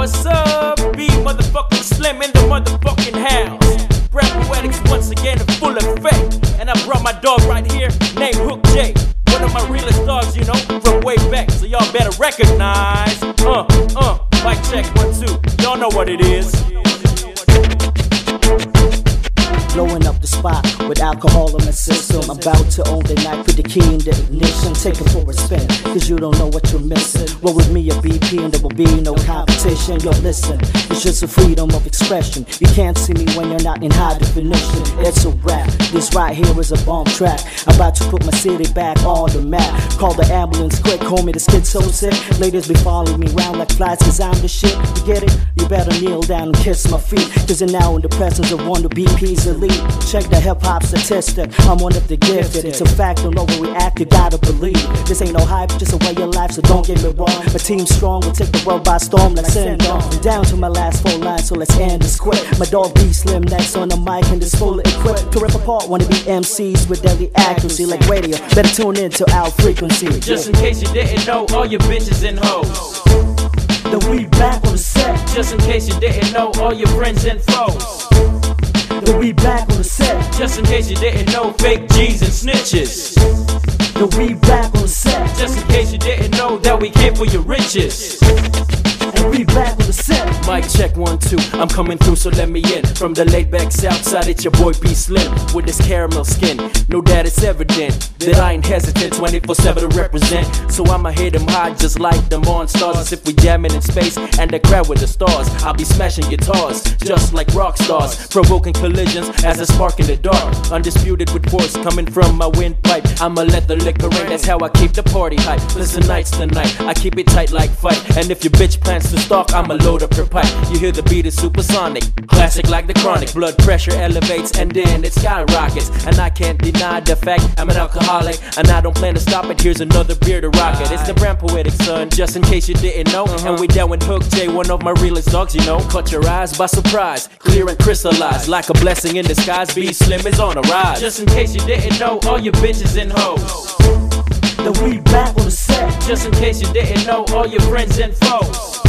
what's up? B motherfucking Slim in the motherfucking house. Rap Poetics once again in full effect. And I brought my dog right here named Hook J. One of my realest dogs, you know, from way back. So y'all better recognize. Mic check 1 2. Y'all know what it is. Blowing up the spot with alcohol in my system. About to own the night, put the key in the ignition. Take it for a spin, cause you don't know what you're missing. Roll with me a BP and there will be no competition. Yo, listen, it's just a freedom of expression. You can't see me when you're not in high definition. It's a rap, this right here is a bomb track. About to put my city back on the map. Call the ambulance quick, homie, this kid's so sick. Ladies be following me around like flies cause I'm the shit. You get it? You better kneel down and kiss my feet, cause you're now in the presence of one of BP's elite. Check the hip-hop statistic, I'm one of the gifted. It's a fact, don't overreact, you gotta believe. This ain't no hype, just a way of life, so don't get me wrong. My team's strong, we'll take the world by storm, let's send on. Down to my last 4 lines, so let's end this quick. My dog B Slim next on the mic and is fully equipped to rip apart wanna be MCs with deadly accuracy like radio. Better tune in to our frequency. Just in case you didn't know, all your bitches and hoes. Then we back on the set. Just in case you didn't know, all your friends and foes. Then we back on the set. Just in case you didn't know, fake G's and snitches. Then we back on the set. Just in case you didn't know that we came for your riches. And we back on the set. Mic check 1 2, I'm coming through, so let me in. From the laid back south side, it's your boy B Slim with his caramel skin. No doubt it's evident that I ain't hesitant 24/7 to represent. So I'ma hit him high just like the Monstars. As if we jamming in space and the crowd with the stars. I'll be smashing guitars just like rock stars, provoking collisions as a spark in the dark. Undisputed with force coming from my windpipe. I'ma let the liquor rain, that's how I keep the party hype. Listen, nights tonight, I keep it tight like fight. And if your bitch plans to stalk, I'ma load up her pipe. You hear the beat is supersonic, classic like the Chronic. Blood pressure elevates and then it skyrockets. And I can't deny the fact I'm an alcoholic, and I don't plan to stop it. Here's another beer to rock it. It's the Brand Poetic, son, just in case you didn't know. And we down with Hook J, one of my realest dogs, you know. Caught your eyes by surprise, clear and crystallized like a blessing in disguise. B Slim is on a rise. Just in case you didn't know, all your bitches and hoes. Then we back on the set. Just in case you didn't know, all your friends and foes.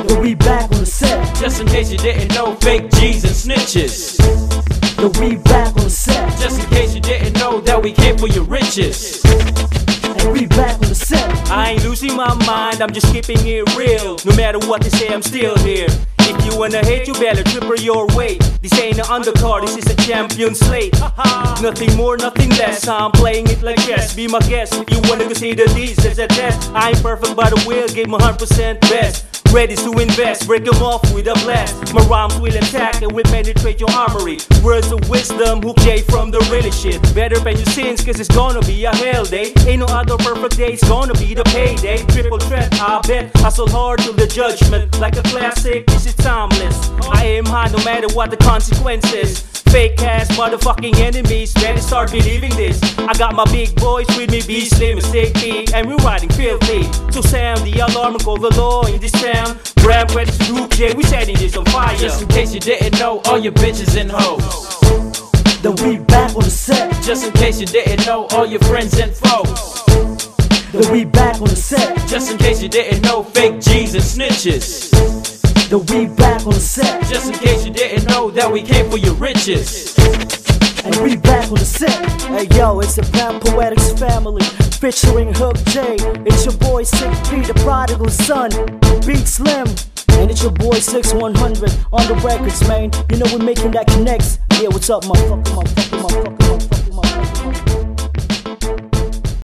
Then we back on the set. Just in case you didn't know, fake G's and snitches. Then we back on the set. Just in case you didn't know that we came for your riches. And we back on the set. I ain't losing my mind, I'm just keeping it real. No matter what they say, I'm still here. If you wanna hate, you better triple your weight. This ain't an undercard, this is a champion slate. Nothing more, nothing less, I'm playing it like chess. Be my guest if you wanna consider these as a test. I ain't perfect but I will give my 100% best. Ready to invest, break them off with a blast. My rhymes will attack and will penetrate your armory. Words of wisdom, Hook J from the really shit. Better pay your sins cause it's gonna be a hell day. Ain't no other perfect day, it's gonna be the payday. Triple threat, I bet, hustle hard till the judgment. Like a classic, this is timeless. I aim high no matter what the consequences. Fake ass motherfucking enemies, better start believing this. I got my big boys with me, B Slim and Sick B, and we're riding filthy. So sound the alarm and call the law in this town. Brand Poetics to Hook J, we setting this on fire. Just in case you didn't know, all your bitches and hoes. Then we back on the set. Just in case you didn't know, all your friends and foes. Then we back on the set. Just in case you didn't know, fake G's and snitches. Then we back on the set. Just in case you didn't know that we came for your riches. And we back on the set. Hey yo, it's the Brand Poetics family featuring Hook J. It's your boy 6P, the prodigal son, Beat Slim. And it's your boy 6100 on the records, man. You know we're making that connects. Yeah, what's up, motherfucker?